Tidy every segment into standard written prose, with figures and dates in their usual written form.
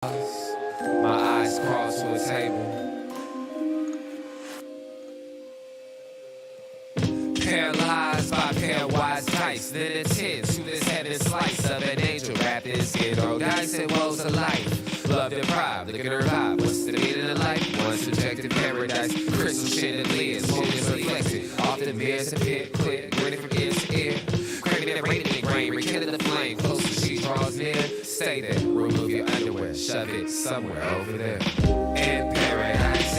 My eyes cross to a table. Paralyzed by pair of wise dice. Then a 10 to this heaven slice of an angel. Wrapped in skin or dice and woes of life. Love deprived, look at her vibe. What's the meaning of life? One subjective paradise. Crystal shit and lids, motives reflected. Often bears a pit, clear, grinning from ear to ear. Craving and raining in grain, rekindling the flame. Closer she draws near. Stay there, remove your underwear, shove it somewhere over there. In paradise,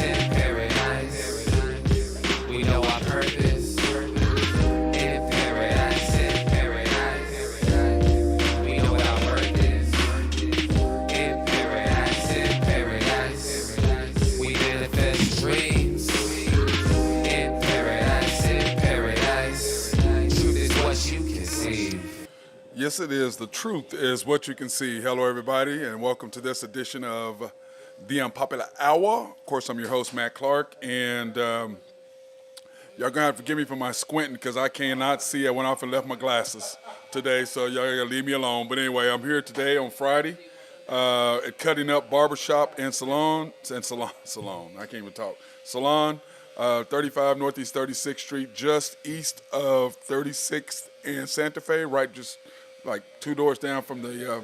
we know our purpose. In paradise, we know what our worth is. In paradise, we manifest dreams. In paradise, truth is what you conceive. Yes, it is. The truth is what you can see. Hello, everybody, and welcome to this edition of the Unpopular Hour. Of course, I'm your host, Matt Clark, and y'all gonna have to forgive me for my squinting because I cannot see. I went off and left my glasses today, so y'all gotta leave me alone. But anyway, I'm here today on Friday at Cutting Up Barbershop and Salon. I can't even talk. Salon, 35 Northeast 36th Street, just east of 36th and Santa Fe, right just like 2 doors down from the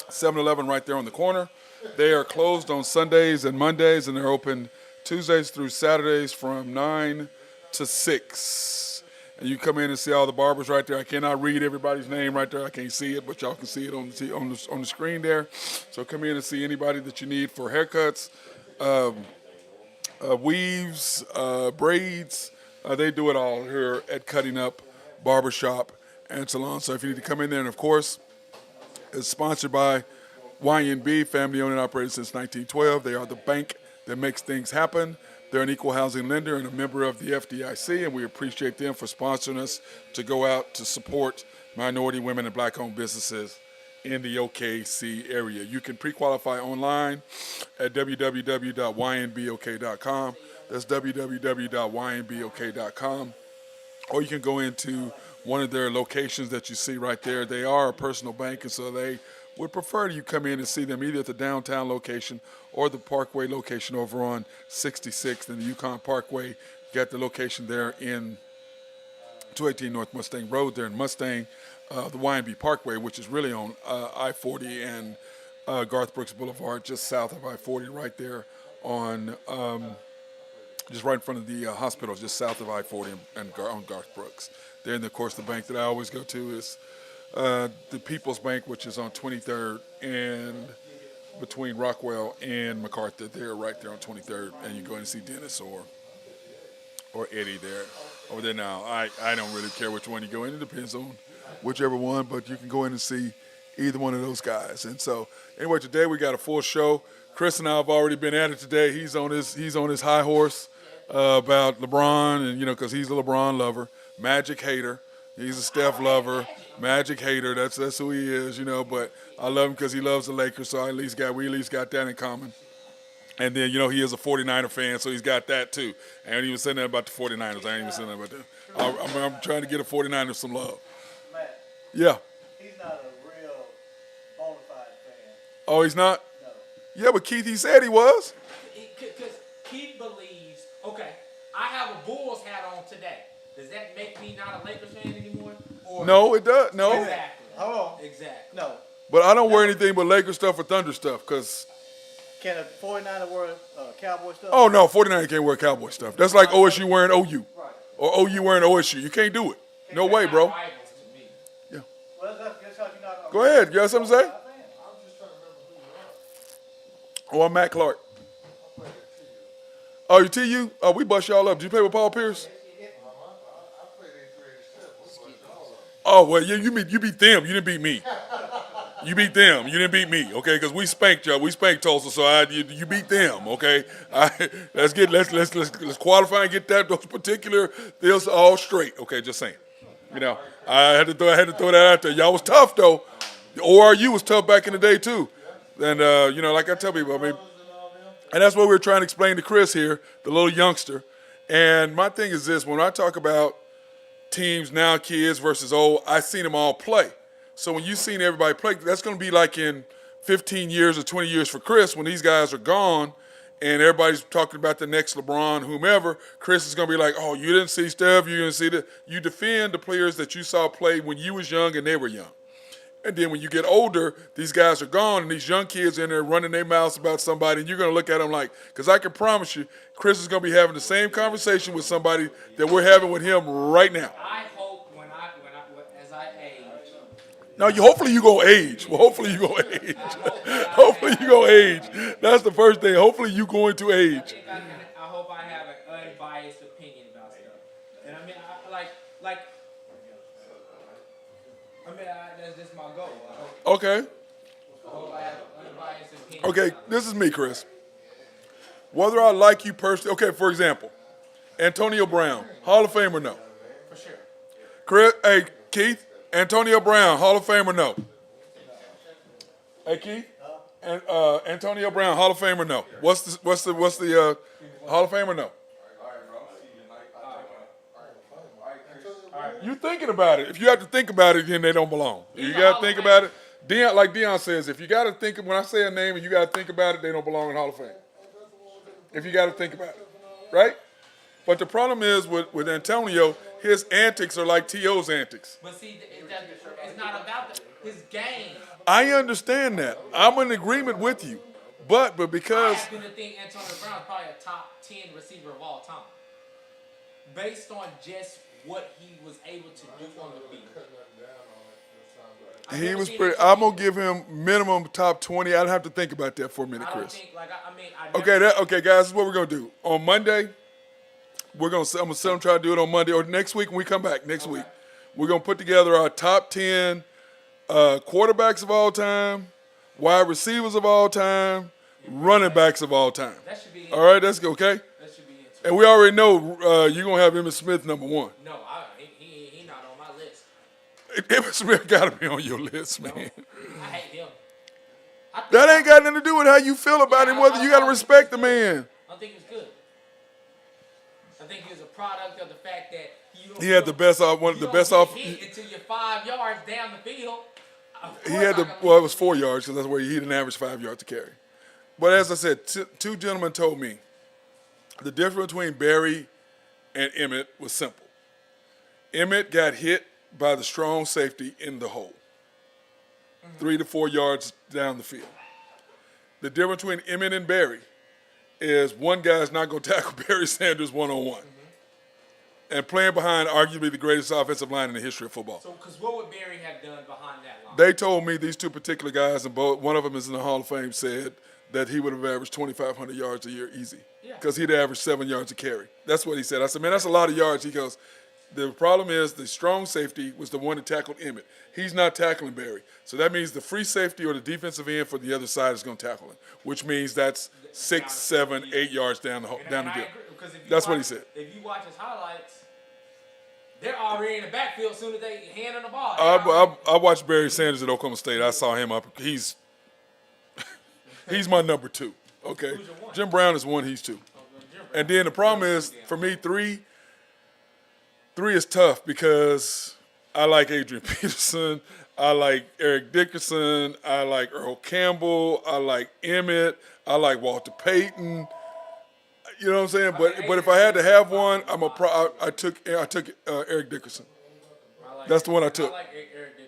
7-Eleven right there on the corner. They are closed on Sundays and Mondays, and they're open Tuesdays through Saturdays from 9 to 6. And you come in and see all the barbers right there. I cannot read everybody's name right there. I can't see it, but y'all can see it on the screen there. So come in and see anybody that you need for haircuts, weaves, braids. They do it all here at Cutting Up Barbershop and Salon. So if you need to come in there, and of course, it's sponsored by YNB, family owned and operated since 1912. They are the bank that makes things happen. They're an equal housing lender and a member of the FDIC, and we appreciate them for sponsoring us to go out to support minority, women, and black-owned businesses in the OKC area. You can pre-qualify online at www.ynbok.com. That's www.ynbok.com. Or you can go into one of their locations that you see right there. They are a personal bank, and so they would prefer you come in and see them either at the downtown location or the Parkway location over on 66th and the Yukon Parkway. You got the location there in 218 North Mustang Road there in Mustang, the YNB Parkway, which is really on I-40 and Garth Brooks Boulevard, just south of I-40 right there on just right in front of the hospital, just south of I-40 and on Garth Brooks. Then, of course, the bank that I always go to is the People's Bank, which is on 23rd and between Rockwell and MacArthur. They're right there on 23rd, and you go in and see Dennis or Eddie there over there now. I don't really care which one you go in. It depends on whichever one, but you can go in and see either one of those guys. And so, anyway, today we got a full show. Chris and I have already been at it today. He's on his high horse about LeBron, and because he's a LeBron lover, Magic hater. He's a Steph lover, Magic hater. That's who he is, But I love him because he loves the Lakers, so we at least got that in common. And then he is a 49er fan, so he's got that too. I ain't even saying that about the 49ers. I ain't even saying that about them. I'm trying to get a 49er some love. Matt, Yeah. he's not a real bona fide fan. Oh, he's not? No. Yeah, but Keith, he said he was. Because Keith believes, okay, I have a Bulls hat on today. Does that make me not a Lakers fan anymore? Or No, it does. No. Exactly. Hold on. Exactly. No. But I don't wear anything but Lakers stuff or Thunder stuff because, Can a 49er wear cowboy stuff? oh, no, 49 can't wear Cowboy stuff. That's like OSU wearing OU Right. or OU wearing OSU. You can't do it. No way, bro. Rivals to me. Yeah. Well, that's how you're not a Go ahead. You got something to say? fan. Oh, I'm Matt Clark. Oh, you TU? Oh, we bust y'all up. Did you play with Paul Pierce? Oh, well, you beat them. You didn't beat me. You beat them. You didn't beat me, okay? Because we spanked y'all. We spanked Tulsa, so you beat them, okay? Let's qualify and get those particular deals all straight, okay? Just saying. I had to throw that out there. Y'all was tough though. The ORU was tough back in the day too. And like I tell people, and that's what we were trying to explain to Chris here, the little youngster. And my thing is this: when I talk about teams now, kids versus old, I've seen them all play. So when you've seen everybody play, that's going to be like in 15 years or 20 years for Chris, when these guys are gone and everybody's talking about the next LeBron, whomever, Chris is going to be like, oh, you didn't see Steph, you didn't see that. You defend the players that you saw play when you was young and they were young. And then when you get older, these guys are gone, and these young kids in there running their mouths about somebody, and you're going to look at them like, because I can promise you, Chris is going to be having the same conversation with somebody that we're having with him right now. I hope as I age. Now, hopefully you go age. Well, hopefully you go age. Hopefully you go age. That's the first thing. Hopefully you going to age. I hope I have an unbiased opinion about stuff. And I mean, that's just my goal. Okay. I hope I have an unbiased opinion. Okay, this is me, Chris. Whether I like you personally, okay, for example, Antonio Brown, Hall of Fame or no? For sure. Chris, hey, Keith, Antonio Brown, Hall of Fame or no? Hey, Keith, and Antonio Brown, Hall of Fame or no? What's the Hall of Fame or no? You thinking about it. If you have to think about it, then they don't belong. You got to think about it. Like Deion says, if you got to think, when I say a name and you got to think about it, they don't belong in Hall of Fame. If you got to think about it, right? But the problem is with Antonio, his antics are like T.O.'s antics. But see, it's not about his game. I understand that. I'm in agreement with you. But because... I happen to think Antonio Brown is probably a top 10 receiver of all time. Based on just what he was able to do on the field. He was pretty... I'm going to give him minimum top 20. I'd have to think about that for a minute, Chris. Okay, guys, this is what we're going to do. On Monday, I'm going to try to do it on Monday. Or next week when we come back, week. We're going to put together our top 10 quarterbacks of all time, wide receivers of all time, running backs of all time. That should be all right, that's good, okay? That should be it. And we already know you're going to have Emmitt Smith number one. No, he not on my list. Emmitt Smith got to be on your list, man. I hate him. That ain't got nothing to do with how you feel about him, whether you got to respect the man. I think it's good. I think he was a product of the fact that he had the best one of the best off. Until you're 5 yards down the field. He had it was 4 yards because that's where he didn't average 5 yards to carry. But as I said, two gentlemen told me the difference between Barry and Emmitt was simple. Emmitt got hit by the strong safety in the hole, 3 to 4 yards down the field. The difference between Emmitt and Barry is one guy's not going to tackle Barry Sanders one-on-one. And playing behind arguably the greatest offensive line in the history of football. So, because what would Barry have done behind that line? They told me these two particular guys, and one of them is in the Hall of Fame, said that he would have averaged 2,500 yards a year easy. Because he'd average 7 yards a carry. That's what he said. I said, man, that's a lot of yards. He goes, the problem is the strong safety was the one that tackled Emmitt. He's not tackling Barry. So that means the free safety or the defensive end for the other side is going to tackle him, which means that's 6, 7, 8 yards down the field. That's what he said. If you watch his highlights, they're already in the backfield as soon as they hand on the ball. I watched Barry Sanders at Oklahoma State. I saw him up. He's my number 2. Okay. Jim Brown is 1, he's 2. And then the problem is, for me, 3 is tough because I like Adrian Peterson, I like Eric Dickerson, I like Earl Campbell, I like Emmitt, I like Walter Payton. You know what I'm saying? But if I had to have one, I took Eric Dickerson. That's the one I took.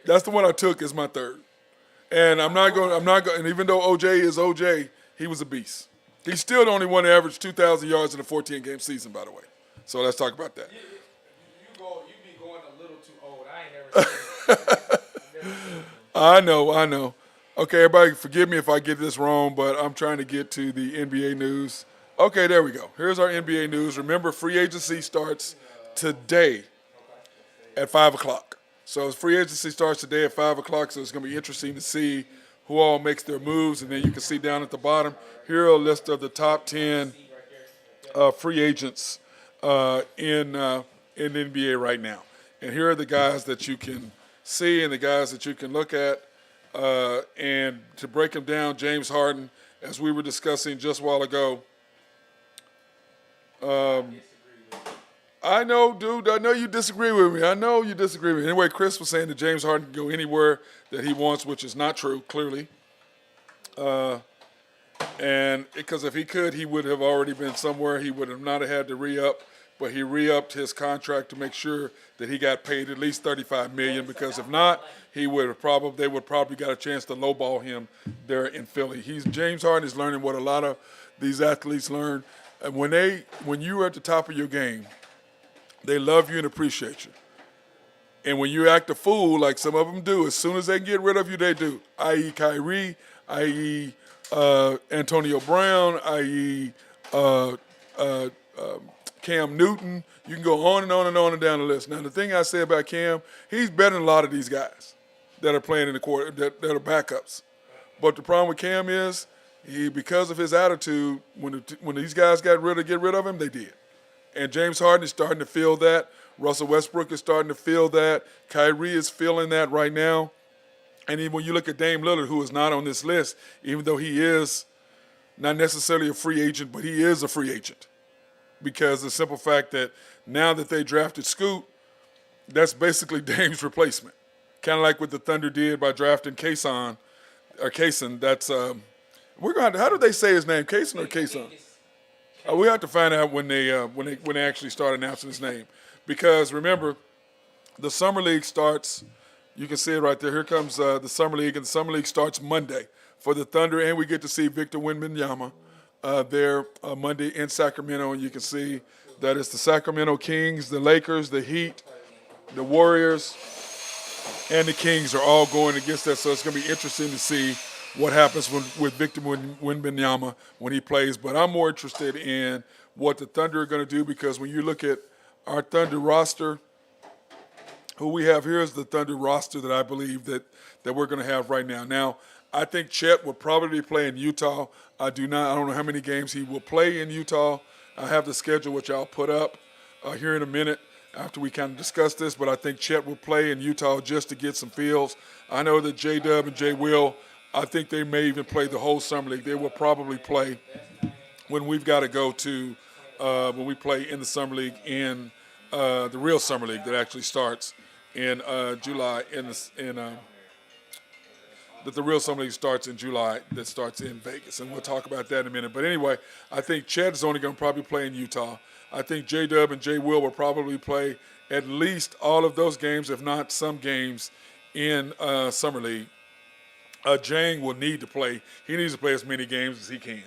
That's the one I took as my 3rd. And I'm not going. And even though OJ is OJ, he was a beast. He's still the only one to average 2,000 yards in a 14-game season, by the way. So let's talk about that. You be going a little too old. I ain't never seen it. I know. Okay, everybody, forgive me if I get this wrong, but I'm trying to get to the NBA news. Okay, there we go. Here's our NBA news. Remember, free agency starts today at 5 o'clock. So free agency starts today at 5 o'clock, so it's going to be interesting to see who all makes their moves. And then you can see down at the bottom, here are a list of the top 10 free agents in the NBA right now. And here are the guys that you can see and the guys that you can look at. And to break them down, James Harden, as we were discussing just a while ago, I know, dude. I know you disagree with me. Anyway, Chris was saying that James Harden can go anywhere that he wants, which is not true, clearly. And because if he could, he would have already been somewhere. He would have not have had to re-up, but he re-upped his contract to make sure that he got paid at least $35 million. Because if not, they would have probably got a chance to lowball him there in Philly. James Harden is learning what a lot of these athletes learn. And when you are at the top of your game, they love you and appreciate you. And when you act a fool, like some of them do, as soon as they can get rid of you, they do. I.e. Kyrie, i.e. Antonio Brown, i.e. Cam Newton. You can go on and on and on and down the list. Now, the thing I say about Cam, he's better than a lot of these guys that are playing in the quarter, that are backups. But the problem with Cam is, because of his attitude, when these guys get rid of him, they did. And James Harden is starting to feel that. Russell Westbrook is starting to feel that. Kyrie is feeling that right now. And even when you look at Dame Lillard, who is not on this list, even though he is not necessarily a free agent, but he is a free agent. Because the simple fact that now that they drafted Scoot, that's basically Dame's replacement. Kind of like what the Thunder did by drafting Kayson. That's we're going to, how do they say his name? Kayson or Kayson? We have to find out when they actually start announcing his name. Because remember, the summer league starts. You can see it right there. Here comes the summer league, and the summer league starts Monday for the Thunder, and we get to see Victor Wembanyama there Monday in Sacramento, and you can see that it's the Sacramento Kings, the Lakers, the Heat, the Warriors, and the Kings are all going against that. So it's going to be interesting to see what happens with Victor Wembanyama when he plays. But I'm more interested in what the Thunder are going to do, because when you look at our Thunder roster, who we have here is the Thunder roster that I believe that we're going to have right now. Now, I think Chet will probably play in Utah. I don't know how many games he will play in Utah. I have the schedule, which I'll put up here in a minute after we kind of discuss this, but I think Chet will play in Utah just to get some feels. I know that J-Dub and J-Will, I think they may even play the whole summer league. They will probably play when we've got to go to when we play in the summer league in the real summer league that actually starts in July. That the real summer league starts in July, that starts in Vegas, and we'll talk about that in a minute. But anyway, I think Chet is only going to probably play in Utah. I think J-Dub and J-Will probably play at least all of those games, if not some games, in summer league. Jang will need to play. He needs to play as many games as he can.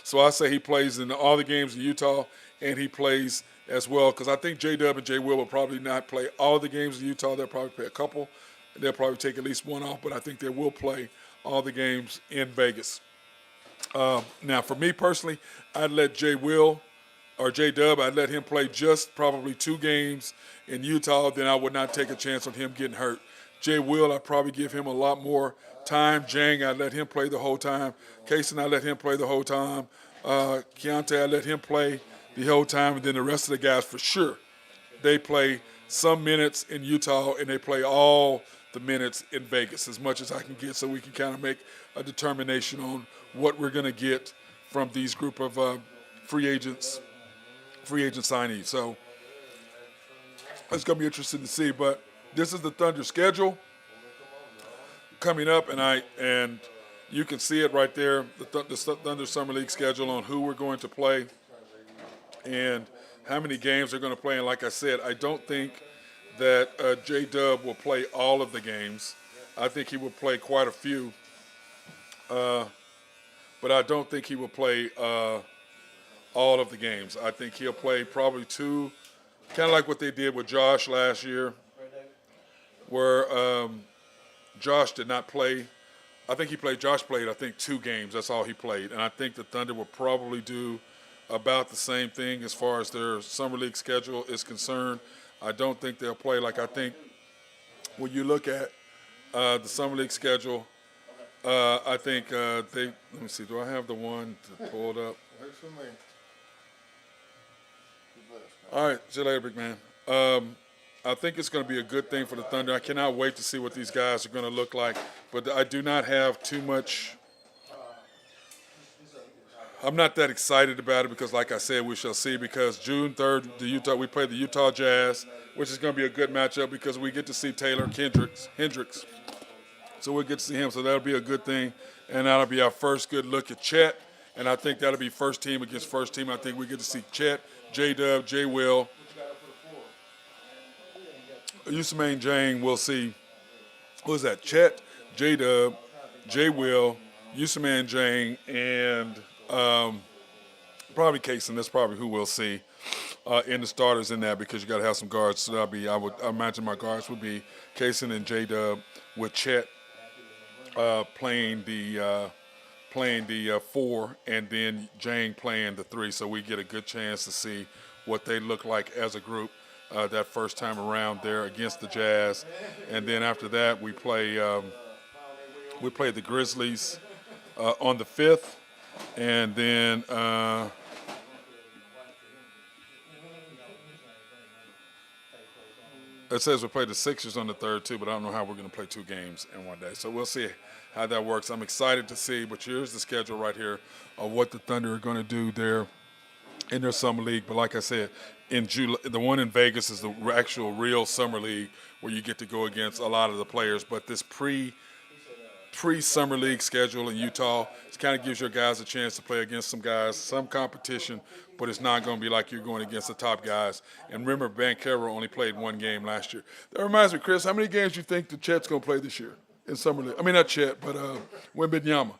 So I say he plays in all the games in Utah, and he plays as well, because I think J-Dub and J-Will will probably not play all the games in Utah. They'll probably play a couple. They'll probably take at least one off, but I think they will play all the games in Vegas. Now, for me personally, I'd let J-Will or J-Dub, I'd let him play just probably 2 games in Utah. Then I would not take a chance on him getting hurt. J-Will, I'd probably give him a lot more time. Jang, I'd let him play the whole time. Kaysen, I'd let him play the whole time. Keontae, I'd let him play the whole time. And then the rest of the guys, for sure, they play some minutes in Utah, and they play all the minutes in Vegas as much as I can get, so we can kind of make a determination on what we're going to get from these group of free agent signees. So it's going to be interesting to see. But this is the Thunder schedule coming up, and you can see it right there, the Thunder Summer League schedule on who we're going to play and how many games they're going to play. And like I said, I don't think that J-Dub will play all of the games. I think he will play quite a few. But I don't think he will play all of the games. I think he'll play probably 2, kind of like what they did with Josh last year, where Josh did not play. Josh played, I think, 2 games. That's all he played. And I think the Thunder will probably do about the same thing as far as their summer league schedule is concerned. I don't think they'll play. Like, I think when you look at the summer league schedule, I think let me see, do I have the one to pull it up? All right, see you later, big man. I think it's going to be a good thing for the Thunder. I cannot wait to see what these guys are going to look like, but I do not have too much. I'm not that excited about it because, like I said, we shall see, because June 3rd, we play the Utah Jazz, which is going to be a good matchup because we get to see Taylor Hendricks, So we'll get to see him. So that'll be a good thing. And that'll be our first good look at Chet. And I think that'll be first team against first team. I think we get to see Chet, J-Dub, J-Will. Usamain Jang, we'll see. Who's that? Chet, J-Dub, J-Will, Usamain Jang, and probably Kaysen. That's probably who we'll see in the starters in that, because you got to have some guards. So that'll be, I imagine my guards would be Kaysen and J-Dub, with Chet playing the 4, and then Jang playing the 3. So we get a good chance to see what they look like as a group that first time around there against the Jazz. And then after that, we play the Grizzlies on the 5th, and then it says we play the Sixers on the 3rd too, but I don't know how we're going to play 2 games in one day. So we'll see how that works. I'm excited to see, but here's the schedule right here of what the Thunder are going to do there in their summer league. But like I said, in July, the one in Vegas is the actual real summer league where you get to go against a lot of the players. But this pre-summer league schedule in Utah, it kind of gives your guys a chance to play against some guys, some competition, but it's not going to be like you're going against the top guys. And remember, Banchero only played 1 game last year. That reminds me, Chris, how many games do you think the Chet's going to play this year in summer league? I mean, not Chet, but Wembanyama.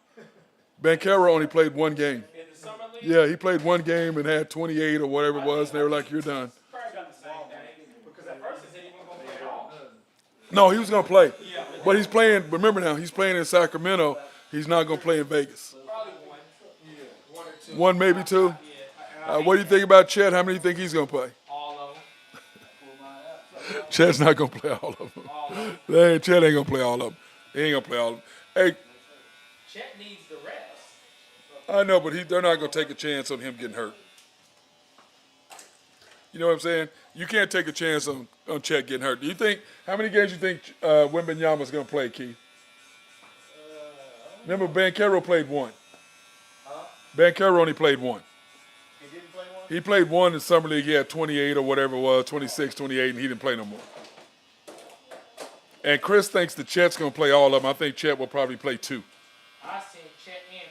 Banchero only played 1 game. In the summer league? Yeah, he played 1 game and had 28 or whatever it was, and they were like, you're done. Probably got the same thing, because at first he said he wasn't going to play at all. No, he was going to play. But he's playing, remember now, he's playing in Sacramento. He's not going to play in Vegas. Probably 1. 1 or 2. 1, maybe 2. What do you think about Chet? How many do you think he's going to play? All of them. Chet's not going to play all of them. Chet ain't going to play all of them. He ain't going to play all of them. Hey, Chet needs the rest. I know, but they're not going to take a chance on him getting hurt. You know what I'm saying? You can't take a chance on Chet getting hurt. Do you think, how many games do you think Wembanyama's going to play, Keith? Remember, Banchero played 1. Banchero only played 1. He didn't play one? He played 1 in summer league. He had 28 or whatever it was, 26, 28, and he didn't play no more. And Chris thinks that Chet's going to play all of them. I think Chet will probably play 2. I seen Chet and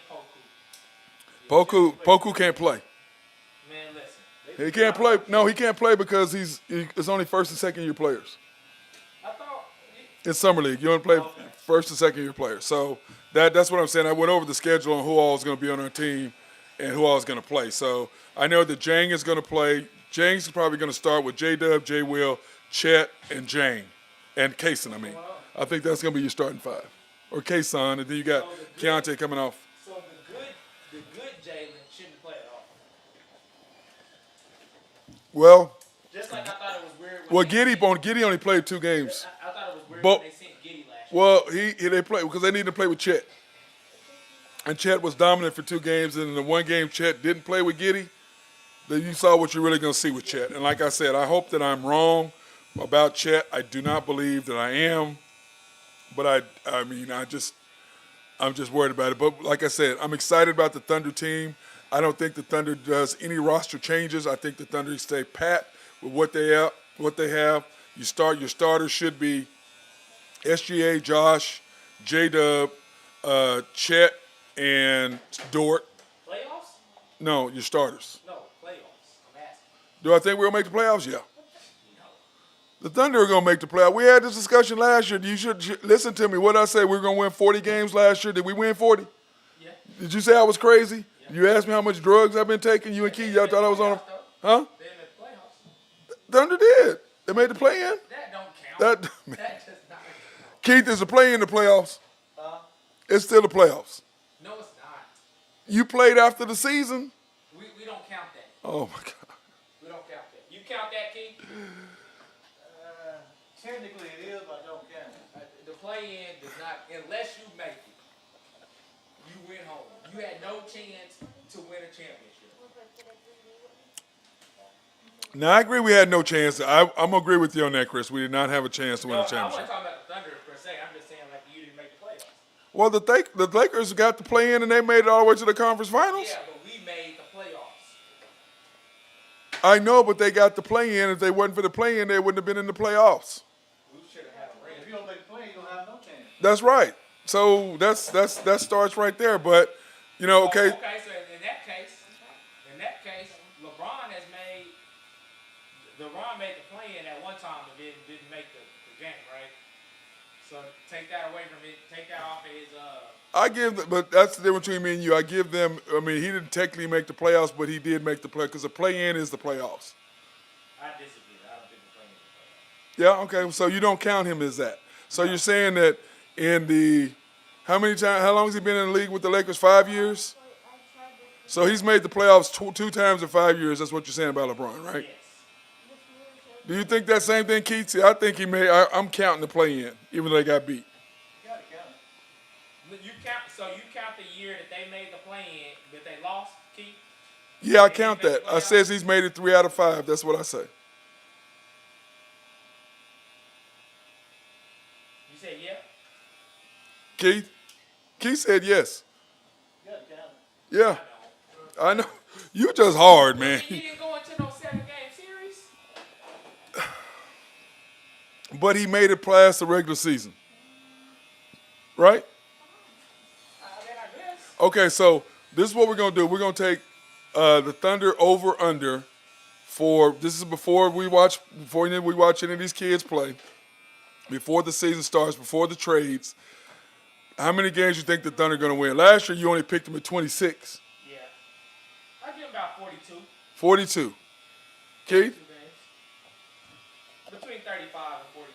Poku. Poku can't play. Man, listen. He can't play. No, he can't play because it's only first and second year players. I thought In summer league, you only play first and second year players. So that's what I'm saying. I went over the schedule on who all is going to be on our team and who all is going to play. So I know that Jang is going to play. Jang's probably going to start with J-Dub, J-Will, Chet, and Jang. And Kaysen, I mean. I think that's going to be your starting 5. Or Kaysen, and then you got Keontae coming off. so. The good Jalen shouldn't play at all. Well, Just like I thought it was weird. well, Giddey only played 2 games. I thought it was weird But- when they sent Giddey last year. Well, they play because they needed to play with Chet. And Chet was dominant for 2 games, and in the 1 game Chet didn't play with Giddey, then you saw what you're really going to see with Chet. And like I said, I hope that I'm wrong about Chet. I do not believe that I am, but I'm just worried about it. But like I said, I'm excited about the Thunder team. I don't think the Thunder does any roster changes. I think the Thunder stay pat with what they have. Your starters should be SGA, Josh, J-Dub, Chet, and Dort. Playoffs? No, your starters. No, playoffs. I'm asking. Do I think we'll make the playoffs? Yeah. The Thunder are going to make the playoffs. We had this discussion last year. You should listen to me. What did I say? We were going to win 40 games last year. Did we win 40? Yeah. Did you say I was crazy? You asked me how much drugs I've been taking. You and Keith, y'all thought I was on. Huh? They made the playoffs. Thunder did. They made the play-in. That don't count. That That does not count. Keith, is the play in the playoffs? It's still the playoffs. No, it's not. You played after the season. We don't count that. Oh my God. We don't count that. You count that, Keith? Technically it is, but I don't count it. The play-in does not, unless you make it, you went home. You had no chance to win a championship. Now I agree we had no chance. I'm gonna agree with you on that, Chris. We did not have a chance to win No, a I wasn't championship. talking about the Thunder per se. I'm just saying like you didn't make the playoffs. Well, the Lakers got the play in and they made it all the way to the conference finals. Yeah, but we made the playoffs. I know, but they got the play in. If they wasn't for the play in, they wouldn't have been in the playoffs. We should have had a ring. If you don't make the play, you don't have no chance. That's right. So that starts right there. But okay. Okay, so in that case, LeBron made the play-in at one time, but didn't make the game, right? So take that away from it. Take that off of his. But that's the difference between me and you. I give them. I mean, he didn't technically make the playoffs, but he did make the play because the play-in is the playoffs. I disagree. I don't think the play-in is the playoffs. Yeah. Okay. So you don't count him as that. So you're saying that in the how long has he been in the league with the Lakers? 5 years. So he's made the playoffs two times in 5 years. That's what you're saying about LeBron, right? Yes. Do you think that same thing, Keith? See, I think he made. I'm counting the play-in, even though they got beat. You gotta count it. You count the year that they made the play-in, that they lost, Keith? Yeah, I count that. I says he's made it 3 out of 5. That's what I say. You said yeah? Keith? Keith said yes. You gotta count it. Yeah. I know. You just hard, man. He didn't go into no 7-game series? But he made it past the regular season. Right? I guess. Okay, so this is what we're going to do. We're going to take the Thunder over-under this is before we watch any of these kids play, before the season starts, before the trades. How many games you think the Thunder are going to win? Last year, you only picked them at 26. Yeah. I give him about 42. 42. Keith? 42 games. Between 35 and 42.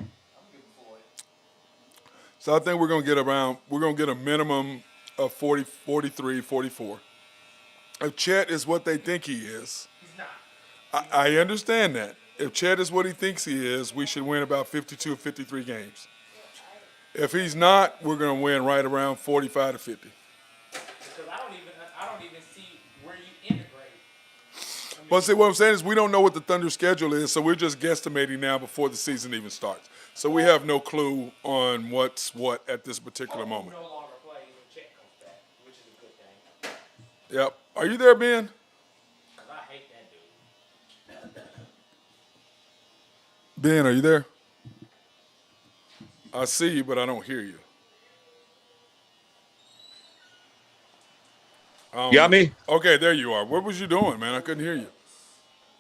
I'm giving 40. So I think we're going to get a minimum of 40, 43, 44. If Chet is what they think he is, He's not. I understand that. If Chet is what he thinks he is, we should win about 52, 53 games. If he's not, we're going to win right around 45 to 50. Because I don't even see where you integrate. Well, see, what I'm saying is we don't know what the Thunder schedule is, so we're just guesstimating now before the season even starts. So we have no clue on what's what at this particular moment. No longer plays when Chet comes back, which is a good thing. Yep. Are you there, Ben? Because I hate that dude. Ben, are you there? I see you, but I don't hear you. Got me? Okay, there you are. What was you doing, man? I couldn't hear you.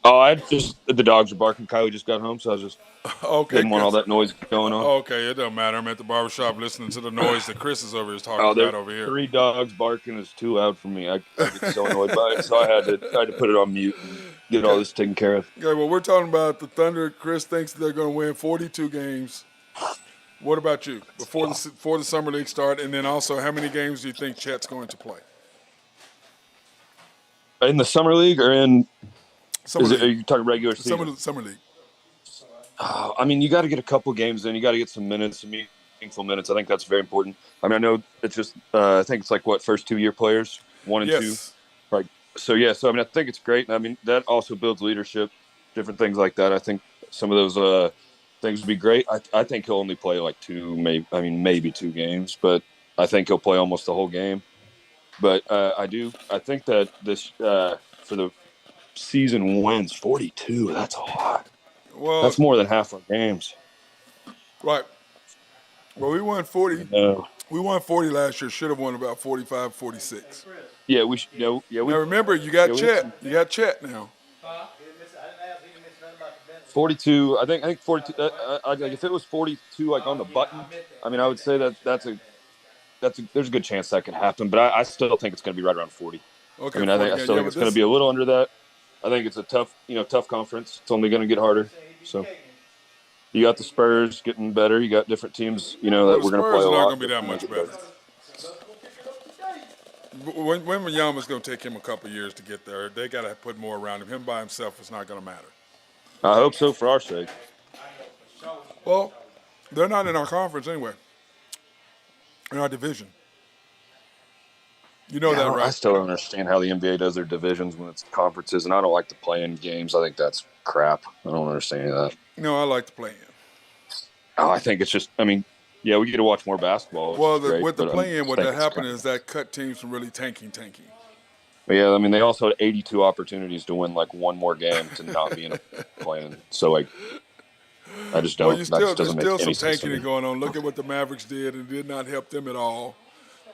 Oh, the dogs are barking. Kylie just got home, so I was just Okay. didn't want all that noise going on. Okay, it doesn't matter. I'm at the barbershop listening to the noise that Chris is over here talking Oh, about over here. 3 dogs barking is too loud for me. I get so annoyed by it, so I had to put it on mute and get all this taken care of. Okay, well, we're talking about the Thunder. Chris thinks they're going to win 42 games. What about you? Before the summer league start, and then also, how many games do you think Chet's going to play? In the summer league or in? Summer league. Are you talking regular season? Summer league. I mean, you got to get a couple games in. You got to get some minutes, some meaningful minutes. I think that's very important. I mean, I know it's just I think it's like first 2-year players, 1 and 2, right? So yeah, so I mean, I think it's great. And I mean, that also builds leadership, different things like that. I think some of those things would be great. I think he'll only play like 2, maybe 2 games, but I think he'll play almost the whole game. But I think that this for the season wins 42. That's a lot. Well, that's more than half our games. Right. Well, we won 40. We won 40 last year. Should have won about 45, 46. Yeah, we. Now remember, you got Chet. You got Chet now. 42. I think 42. Like if it was 42, like on the button, I mean, I would say there's a good chance that could happen. But I still think it's going to be right around 40. Okay. I mean, I still think it's going to be a little under that. I think it's a tough conference. It's only going to get harder. So you got the Spurs getting better. You got different teams, that we're going to play a lot. Spurs are not going to be that much better. Wembanyama's going to take him a couple of years to get there. They got to put more around him. Him by himself is not going to matter. I hope so for our sake. Well, they're not in our conference anyway. In our division. You know that, right? I still don't understand how the NBA does their divisions when it's conferences, and I don't like to play in games. I think that's crap. I don't understand that. No, I like to play in. Oh, I think it's just, we get to watch more basketball. Well, with the play-in, what that happened is that cut teams from really tanking. But yeah, I mean, they also had 82 opportunities to win like one more game to not be in a play-in. So, I just Well, don't. That just there's doesn't make still any some sense to tanking me. going on. Look at what the Mavericks did, and it did not help them at all.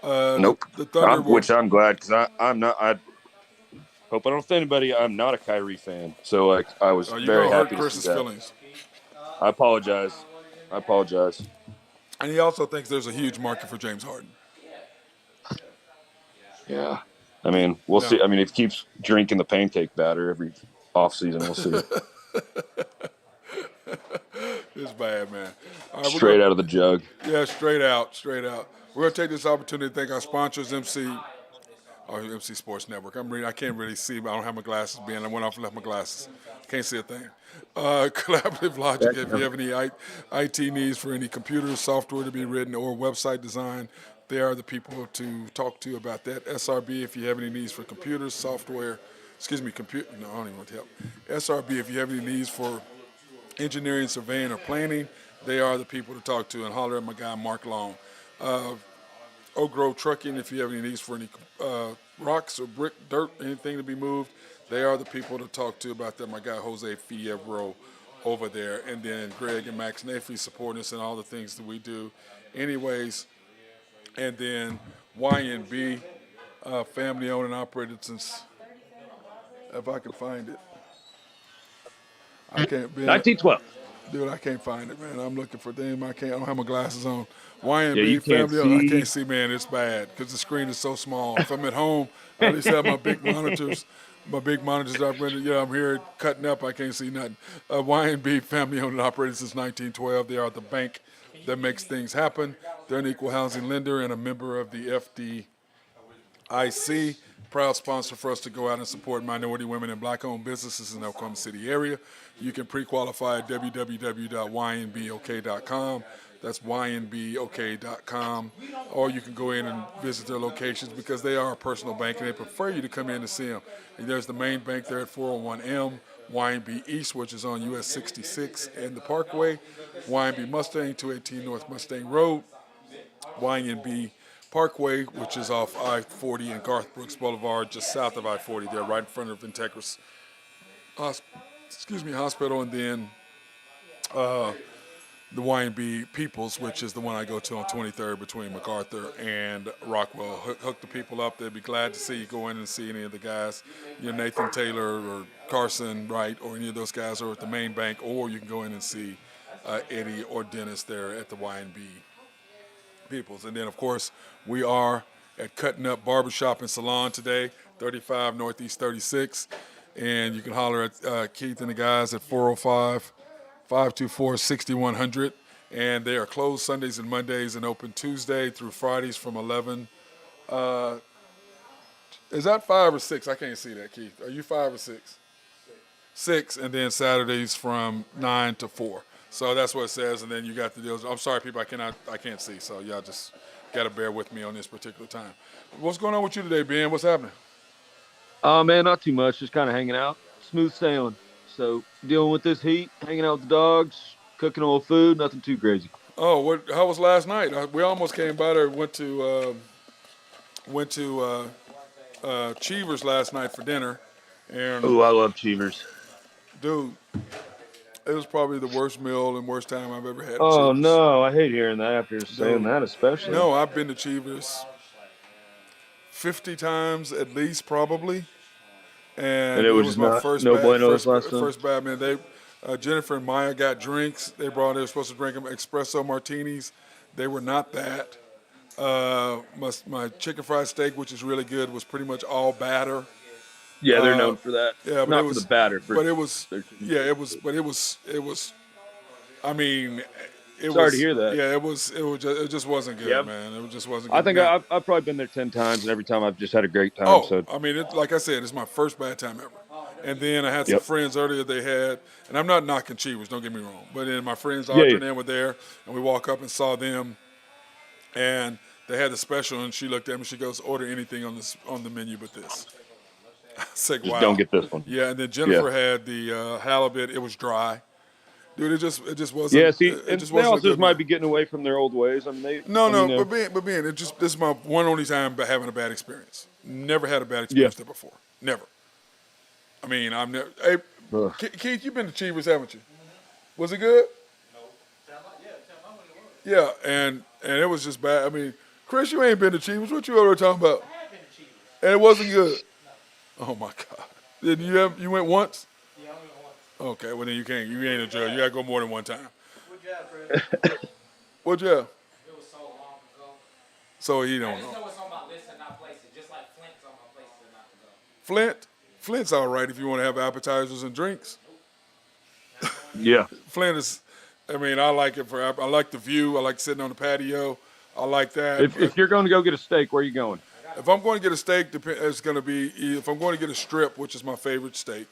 Nope. The Thunder were. Which I'm glad because I'm not. I hope I don't offend anybody. I'm not a Kyrie fan, so like I was You're very gonna hurt happy to see Chris's that. feelings, I apologize. I apologize. and he also thinks there's a huge market for James Harden. Yeah. I mean, we'll No. see. I mean, if he keeps drinking the pancake batter every offseason, we'll see. It's bad, man. All right, Straight out of the jug. Yeah, straight out, straight out. We're gonna take this opportunity to thank our sponsors, MC Sports Network. I can't really see. I don't have my glasses. I went off and left my glasses. Can't see a thing. Collaborative Logic. If you have any IT needs for any computer software to be written or website design, they are the people to talk to about that. SRB. If you have any needs for computers, software. Computer. No, I don't even want to help. SRB. If you have any needs for engineering, surveying, or planning, they are the people to talk to. And holler at my guy Mark Long. Oak Grove Trucking, if you have any needs for any rocks or brick, dirt, anything to be moved, they are the people to talk to about that. My guy Jose Fierro over there. And then Greg and Max Nafee supporting us in all the things that we do. Anyways, and then YNB, family owned and operated since, if I can find it. I can't be 1912. Dude, I can't find it, man. I'm looking for them. I don't have my glasses on. Yeah, YNB you can't family. I see. can't see, man. It's bad because the screen is so small. If I'm at home, I at least have my big monitors. My big monitors I've rented. Yeah, I'm here cutting up. I can't see nothing. YNB family owned and operated since 1912. They are the bank that makes things happen. They're an equal housing lender and a member of the FDIC. Proud sponsor for us to go out and support minority women and black-owned businesses in the Oklahoma City area. You can pre-qualify at www.ynbok.com. That's ynbok.com. Or you can go in and visit their locations because they are a personal bank and they prefer you to come in to see them. And there's the main bank there at 401M, YNB East, which is on US 66 and the Parkway, YNB Mustang, 218 North Mustang Road, YNB Parkway, which is off I-40 and Garth Brooks Boulevard, just south of I-40 there, right in front of Integris Hospital, and then the YNB Peoples, which is the one I go to on 23rd between MacArthur and Rockwell. Hook the people up. They'd be glad to see you go in and see any of the guys, Nathan Taylor or Carson Wright or any of those guys are at the main bank, or you can go in and see Eddie or Dennis there at the YNB Peoples. And then, of course, we are at Cutting Up Barbershop and Salon today, 35 Northeast 36. And you can holler at Keith and the guys at 405-524-6100. And they are closed Sundays and Mondays and open Tuesday through Fridays from 11. Is that 5 or 6? I can't see that, Keith. Are you 5 or 6? 6, and then Saturdays from 9 to 4. So that's what it says, and then you got the deals. I'm sorry, people, I can't see, so y'all just got to bear with me on this particular time. What's going on with you today, Ben? What's happening? Man, not too much. Just kind of hanging out. Smooth sailing. So dealing with this heat, hanging out with the dogs, cooking all food, nothing too crazy. Oh, how was last night? We almost came by there. Went to Cheevers last night for dinner. And Oh, I love Cheevers. Dude, it was probably the worst meal and worst time I've ever had at Oh, Cheevers. no. I hate hearing that after saying that, especially. No, I've been to Cheevers 50 times at least, probably. And it was my not first no bad, bueno first, last time? first bad, man. Jennifer and Maya got drinks. They were supposed to drink them espresso martinis. They were not that. My chicken fried steak, which is really good, was pretty much all batter. Yeah, they're known for that. Yeah, but not it was for the batter. But it was. Yeah, it was. But it was. I mean, Sorry to hear that. Yeah, it just wasn't good, man. It just wasn't good. I think I've probably been there 10 times, and every time I've just had a great time. Oh, so. I mean, like I said, it's my first bad time ever. And then I had some friends earlier they had, and I'm not knocking Cheevers, don't get me wrong, but then my friends Audrey and them were there, and we walk up and saw them, and they had the special, and she looked at me, she goes, order anything on the menu but this. I said, wow. Just don't get this one. Yeah, and then Jennifer had the halibut. It was dry. Dude, it just wasn't. Yeah, see, it just they wasn't also good, might be getting away from their old ways. I mean, but Ben, this is my one only time having a bad experience. Never had a bad experience there before. Never. I mean, I've never. Hey, Keith, you've been to Cheevers, haven't you? Was it good? Yeah, and it was just bad. I mean, Chris, you ain't been to Cheevers. What you over there talking about? I have been to Cheetahs. And it wasn't good. Oh my God! Did you went once? Yeah, I only went once. Okay, well then you can't. You ain't a judge. You gotta go more than one time. Good job, Fred. What you have? It was so long ago. So he I don't just know. know it's on my list and not places. Just like Flint's on my places and not to go. Flint's all right if you want to have appetizers and drinks. Yeah. Flint is. I mean, I like it I like the view. I like sitting on the patio. I like that. If you're going to go get a steak, where are you going? If I'm going to get a steak, it's going to be if I'm going to get a strip, which is my favorite steak.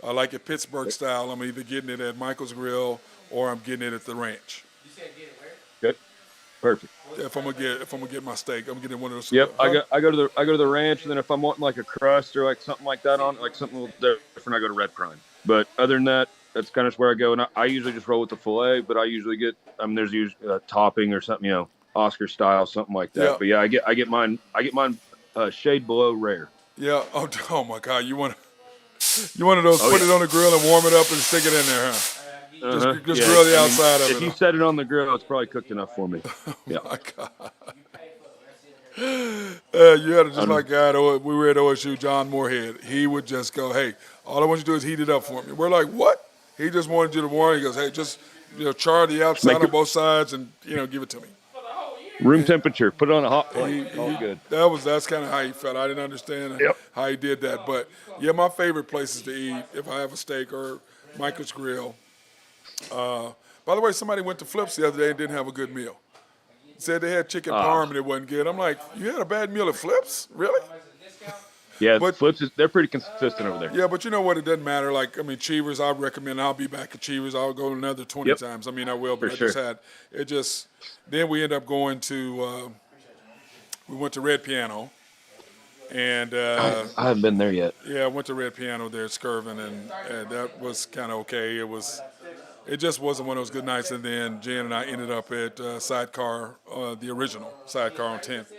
I like it Pittsburgh style. I'm either getting it at Michael's Grill or I'm getting it at the ranch. You said get it where? Good. Perfect. If I'm gonna get my steak, I'm getting one of those. Yep. I go to the ranch, and then if I'm wanting like a crust or like something like that on, like something a little different, I go to Red Prime. But other than that, that's kind of where I go. And I usually just roll with the filet, but I usually get there's usually a topping or something, Oscar style, something like that. Yeah. But yeah, I get mine shade below rare. Yeah. Oh my God. You want one of those? Put it on the grill and warm it up and stick it in there, huh? Just grill the outside of it. If you set it on the grill, it's probably cooked enough for me. Yeah. My God. You had it just like guy. We were at OSU, John Moorhead. He would just go, "Hey, all I want you to do is heat it up for me." We're like, "What?" He just wanted you to warm. He goes, "Hey, just char the outside on both sides and give it to me." Room temperature. Put it on a hot plate. All good. That's kind of how he felt. I didn't understand how he did that, but yeah, my favorite places to eat if I have a steak or Michael's Grill. By the way, somebody went to Flips the other day and didn't have a good meal. Said they had chicken parm and it wasn't good. I'm like, you had a bad meal at Flips? Really? Yeah, But- Flips they're pretty consistent over there. Yeah, but you know what? It doesn't matter. Like, I mean, Cheevers, I recommend. I'll be back at Cheevers. I'll go another 20 times. I mean, I will, but then we end up going to, we went to Red Piano. And I haven't been there yet. yeah, I went to Red Piano there at Skirvin, and that was kind of okay. It just wasn't one of those good nights. And then Jen and I ended up at Sidecar, the original Sidecar on 10th.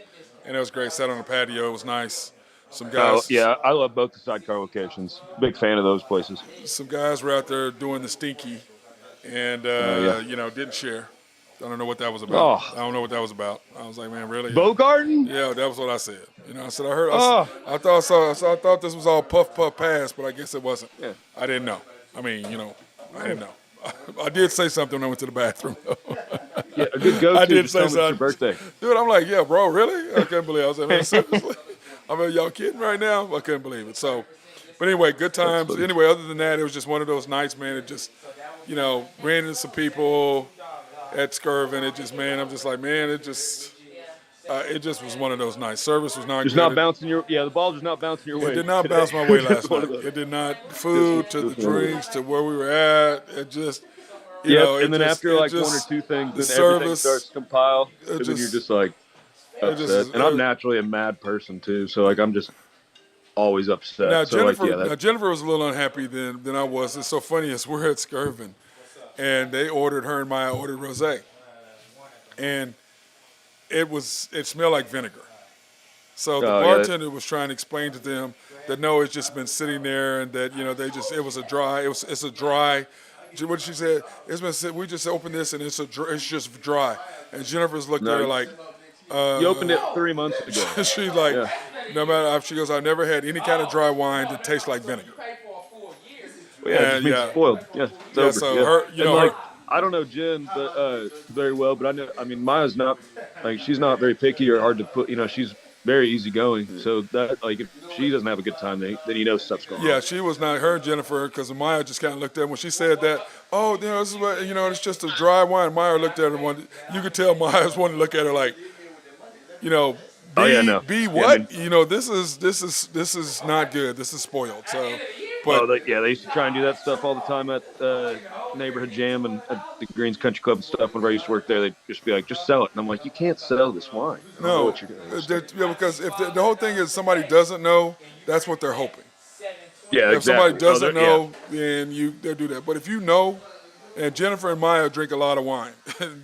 And it was great. Sat on the patio. It was nice. Some guys. Yeah, I love both the Sidecar locations. Big fan of those places. Some guys were out there doing the stinky and, didn't share. I don't know what that was about. Oh. I don't know what that was about. I was like, man, really? Bogarden? Yeah, that was what I said. I said, I thought this was all puff pass, but I guess it wasn't. Yeah. I didn't know. I mean, I didn't know. I did say something when I went to the bathroom, though. Yeah, a good go-to. I did just say tell me it's something. your birthday. Dude, I'm like, yeah, bro, really? I couldn't believe it. I was like, man, seriously? I mean, y'all kidding right now? I couldn't believe it. So, but anyway, good times. Anyway, other than that, it was just one of those nights, man. It just, ran into some people at Skirvin. It just, man, I'm just like, man, it just was one of those nights. Service was not Just good. not bouncing the ball just not bouncing your way. It did not today. bounce my way last One night. of those. It did not. Food to the drinks to where we were at. It just, and then after like one or two things, then everything starts to compile. And then you're just like upset. And I'm naturally a mad person too, so like I'm just always upset. Now, so Jennifer was a little unhappy than I was. It's so funny is we're at Skirvin, and they ordered, her and Maya ordered rosé, and it smelled like vinegar. So the bartender was trying to explain to them that no, it's just been sitting there, and that it's a dry. What she said, we just opened this and it's just dry. And Jennifer's looked at her like. You opened it 3 months ago. She's like, no matter. She goes, I never had any kind of dry wine that tastes like vinegar. Well, yeah, it just means spoiled. Yeah, it's over. So her, I don't know Jen very well, but I mean, Maya's not she's not very picky or hard to put. She's very easygoing. So that if she doesn't have a good time, then stuff's going on. Yeah, she was not her Jennifer because Maya just kind of looked at her when she said that. Oh, this is what it's just a dry wine. Maya looked at her you could tell Maya's wanting to look at her like, be what? This is not good. This is spoiled. So. But, they used to try and do that stuff all the time at Neighborhood Jam and at the Greens Country Club and stuff. Whenever I used to work there, they'd just be like, just sell it. And I'm like, you can't sell this wine. I don't know what you're doing. Because if the whole thing is somebody doesn't know, that's what they're hoping. Yeah, if somebody doesn't know, then they'll do that. But if you know, and Jennifer and Maya drink a lot of wine,